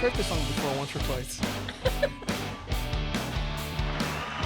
heard this song before once or twice.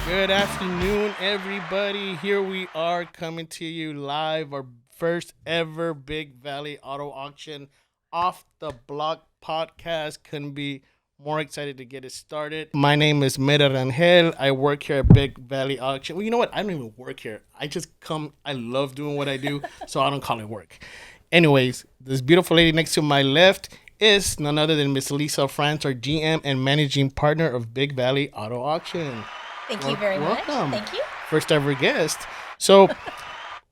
Good afternoon, everybody. Here we are coming to you live. Our first ever Big Valley Auto Auction Off the Block podcast. Couldn't be more excited to get it started. My name is Mera Rangel. I work here at Big Valley Auction. Well, you know what? I don't even work here. I just come. I love doing what I do, so I don't call it work. Anyways, this beautiful lady next to my left is none other than Miss Lisa France, our GM and managing partner of Big Valley Auto Auction. Thank you very much. Thank you. First ever guest. So,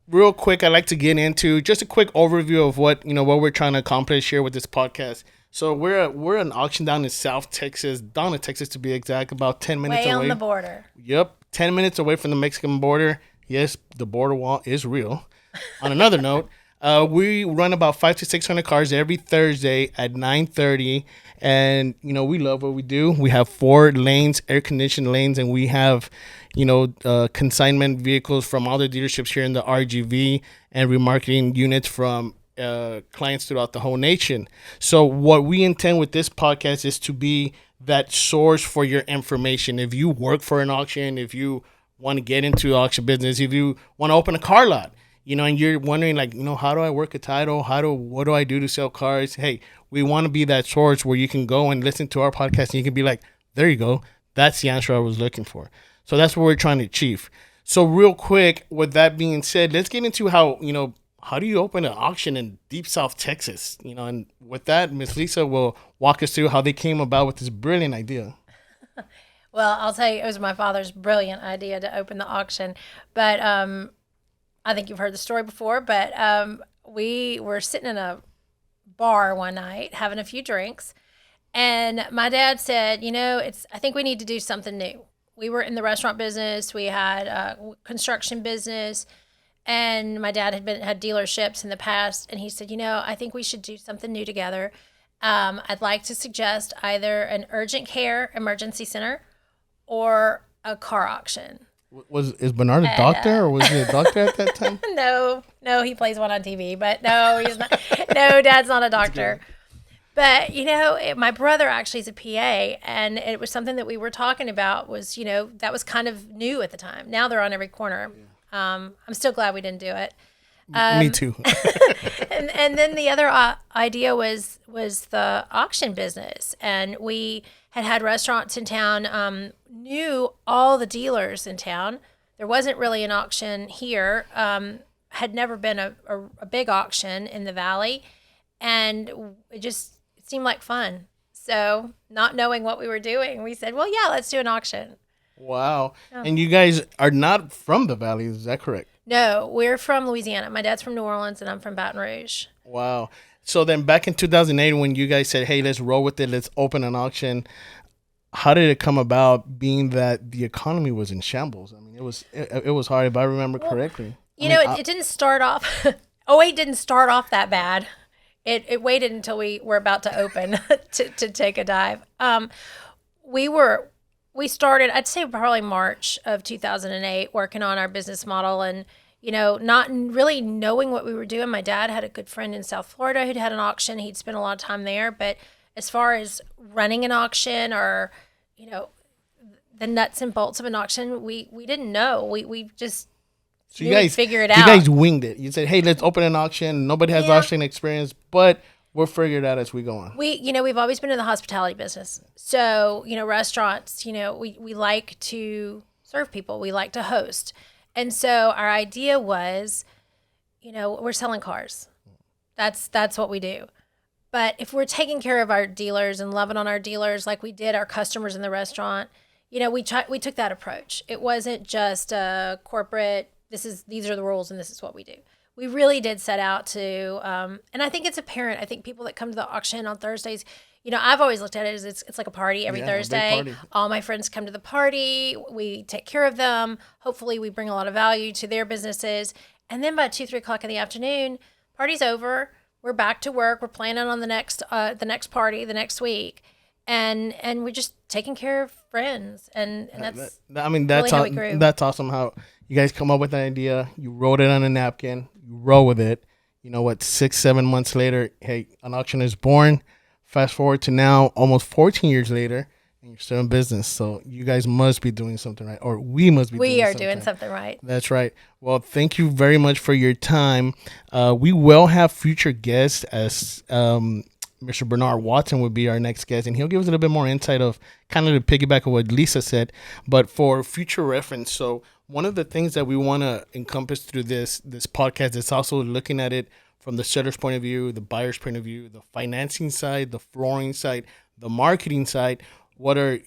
real quick, I'd like to get into just a quick overview of what we're trying to accomplish here with this podcast. So we're an auction down in South Texas, Donna, Texas to be exact, about 10 minutes away. Way on the border. Yep, 10 minutes away from the Mexican border. Yes, the border wall is real. On another note, we run about 500 to 600 cars every Thursday at 9:30, and we love what we do. We have 4 lanes, air-conditioned lanes, and we have consignment vehicles from all the dealerships here in the RGV and remarketing units from clients throughout the whole nation. So what we intend with this podcast is to be that source for your information. If you work for an auction, if you want to get into the auction business, if you want to open a car lot, and you're wondering how do I work a title? What do I do to sell cars? Hey, we want to be that source where you can go and listen to our podcast and you can be like, there you go. That's the answer I was looking for. So that's what we're trying to achieve. So real quick, with that being said, let's get into how do you open an auction in deep South Texas? And with that, Miss Lisa will walk us through how they came about with this brilliant idea. Well, I'll tell you, it was my father's brilliant idea to open the auction. But I think you've heard the story before, but we were sitting in a bar one night having a few drinks. And my dad said, I think we need to do something new. We were in the restaurant business. We had a construction business. And my dad had dealerships in the past, and he said, I think we should do something new together. I'd like to suggest either an urgent care emergency center or a car auction. Is Bernard a doctor, or was he a doctor at that time? No, he plays one on TV, but no, he's not. No, Dad's not a doctor. But, my brother actually is a PA, and it was something that we were talking about was, that was kind of new at the time. Now they're on every corner. Yeah. I'm still glad we didn't do it. Me too. and then the other idea was the auction business. And we had restaurants in town, knew all the dealers in town. There wasn't really an auction here. Had never been a big auction in the valley. And it seemed like fun. So not knowing what we were doing, we said, well, yeah, let's do an auction. Wow. Oh. And you guys are not from the Valley, is that correct? No, we're from Louisiana. My dad's from New Orleans, and I'm from Baton Rouge. Wow. So then back in 2008, when you guys said, hey, let's roll with it, let's open an auction, how did it come about, being that the economy was in shambles? I mean, it was hard, if I remember correctly. It didn't start off, 08 didn't start off that bad. It waited until we were about to open to take a dive. We started, I'd say probably March of 2008, working on our business model and, not really knowing what we were doing. My dad had a good friend in South Florida who'd had an auction. He'd spent a lot of time there. But as far as running an auction or, the nuts and bolts of an auction, we didn't know. We just figure it out. You guys winged it. You said, hey, let's open an auction. Nobody has auction experience, but we'll figure it out as we go on. We've always been in the hospitality business. So, restaurants, we like to serve people. We like to host. And so our idea was, we're selling cars. That's what we do. But if we're taking care of our dealers and loving on our dealers like we did our customers in the restaurant, we took that approach. It wasn't just a corporate, these are the rules and this is what we do. We really did set out to, and I think it's apparent. I think people that come to the auction on Thursdays, I've always looked at it as it's like a party every Thursday. Party. All my friends come to the party. We take care of them. Hopefully we bring a lot of value to their businesses. And then by 2-3 o'clock in the afternoon, party's over. We're back to work. We're planning on the next party the next week. And we're just taking care of friends. And that's really how we grew. That's awesome how you guys come up with an idea. You wrote it on a napkin. You roll with it. 6-7 months later, hey, an auction is born. Fast forward to now, almost 14 years later, and you're still in business. So you guys must be doing something right, or we must be doing We are something. doing something right. That's right. Well, thank you very much for your time. We will have future guests as Mr. Bernard Watson would be our next guest, and he'll give us a little bit more insight of kind of the piggyback of what Lisa said, but for future reference. So one of the things that we want to encompass through this podcast is also looking at it from the seller's point of view, the buyer's point of view, the financing side, the flooring side, the marketing side. What are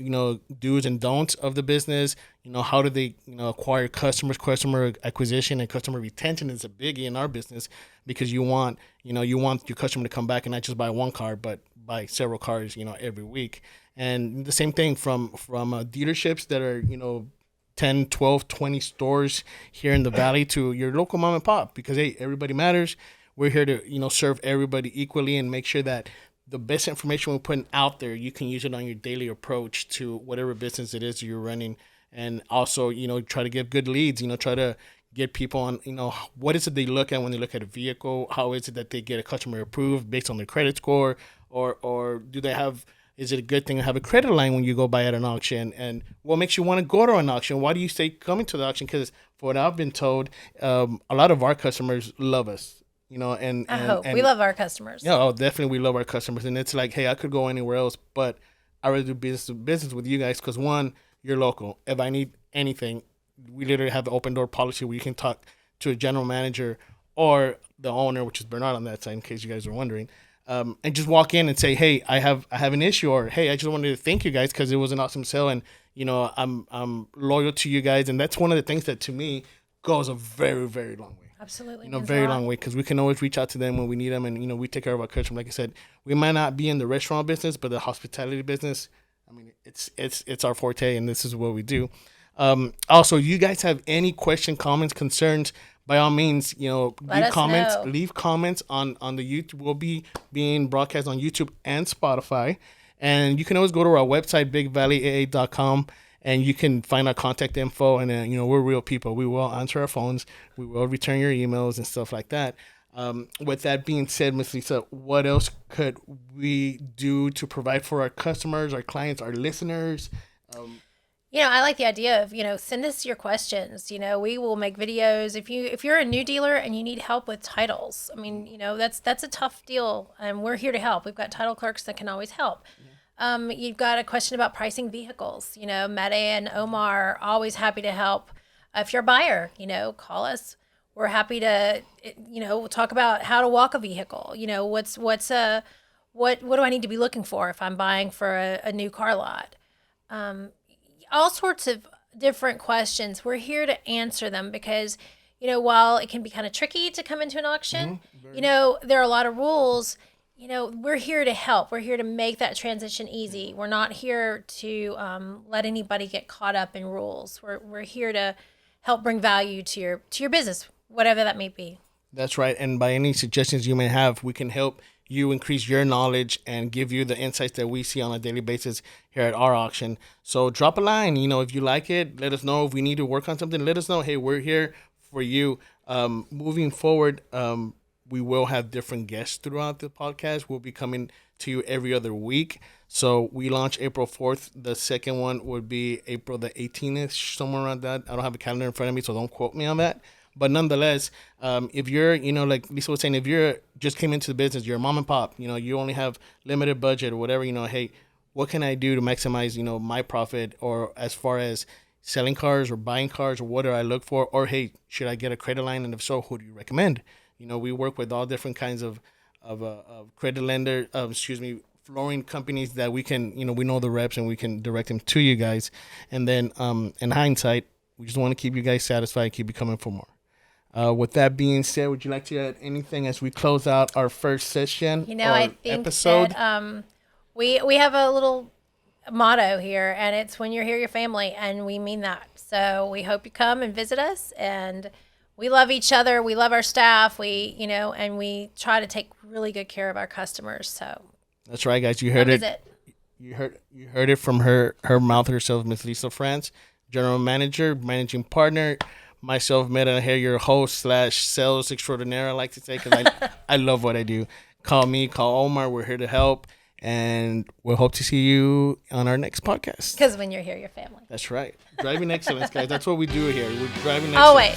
do's and don'ts of the business? How do they acquire customers? Customer acquisition and customer retention is a biggie in our business because you want your customer to come back and not just buy one car but buy several cars every week. And the same thing from dealerships that are 10, 12, 20 stores here in the valley to your local mom and pop, because hey, everybody matters. We're here to serve everybody equally and make sure that the best information we're putting out there, you can use it on your daily approach to whatever business it is you're running. And also, try to give good leads, try to get people on, what is it they look at when they look at a vehicle? How is it that they get a customer approved based on their credit score? Or do they have, is it a good thing to have a credit line when you go buy at an auction? And what makes you want to go to an auction? Why do you stay coming to the auction? Because for what I've been told, a lot of our customers love us. And we love our customers. Yeah, oh, definitely, we love our customers, and it's like, hey, I could go anywhere else, but I rather do business with you guys because one, you're local. If I need anything, we literally have the open door policy where you can talk to a general manager or the owner, which is Bernard on that side, in case you guys are wondering, and just walk in and say, hey, I have an issue, or hey, I just wanted to thank you guys because it was an awesome sale, and I'm loyal to you guys, and that's one of the things that to me goes a very, very long way. Absolutely. Very long way, because we can always reach out to them when we need them, and we take care of our customers. Like I said, we might not be in the restaurant business, but the hospitality business, I mean, it's our forte, and this is what we do. Also, you guys have any question, comments, concerns? By all means, leave comments on the YouTube. We'll be being broadcast on YouTube and Spotify, and you can always go to our website, bigvalleyaa.com. And you can find our contact info, and we're real people. We will answer our phones. We will return your emails and stuff like that. With that being said, Ms. Lisa, what else could we do to provide for our customers, our clients, our listeners? I like the idea of, send us your questions. We will make videos. If you're a new dealer and you need help with titles, I mean, that's a tough deal, and we're here to help. We've got title clerks that can always help. You've got a question about pricing vehicles. Mede and Omar are always happy to help. If you're a buyer, call us. We're happy to, we'll talk about how to walk a vehicle. What do I need to be looking for if I'm buying for a new car lot? All sorts of different questions. We're here to answer them because, while it can be kind of tricky to come into an auction, there are a lot of rules. We're here to help. We're here to make that transition easy. We're not here to let anybody get caught up in rules. We're here to help bring value to your business, whatever that may be. That's right. And by any suggestions you may have, we can help you increase your knowledge and give you the insights that we see on a daily basis here at our auction. So drop a line. If you like it, let us know. If we need to work on something, let us know. Hey, we're here for you. Moving forward, we will have different guests throughout the podcast. We'll be coming to you every other week. So we launch April 4th. The second one would be April the 18th, somewhere around that. I don't have a calendar in front of me, so don't quote me on that. But nonetheless, if you're, like Lisa was saying, if you're just came into the business, you're a mom and pop, you only have limited budget or whatever, hey, what can I do to maximize, my profit, or as far as selling cars or buying cars, or what do I look for? Or, hey, should I get a credit line? And if so, who do you recommend? We work with all different kinds of credit lender, flooring companies that we can, we know the reps and we can direct them to you guys. And then in hindsight, we just want to keep you guys satisfied, keep you coming for more. With that being said, would you like to add anything as we close out our first session? I think episode? That we have a little motto here, and it's when you're here, your family, and we mean that. So we hope you come and visit us, and we love each other. We love our staff. And we try to take really good care of our customers. So that's right, guys. You heard it. You heard it from her mouth herself, Miss Lisa France, General Manager, Managing Partner. Myself, Meta here, your host / sales extraordinaire, I like to say, because I love what I do. Call me, call Omar. We're here to help. And we'll hope to see you on our next podcast. Because when you're here, you're family. That's right. Driving excellence, guys. That's what we do here. We're driving excellence. Oh, wait.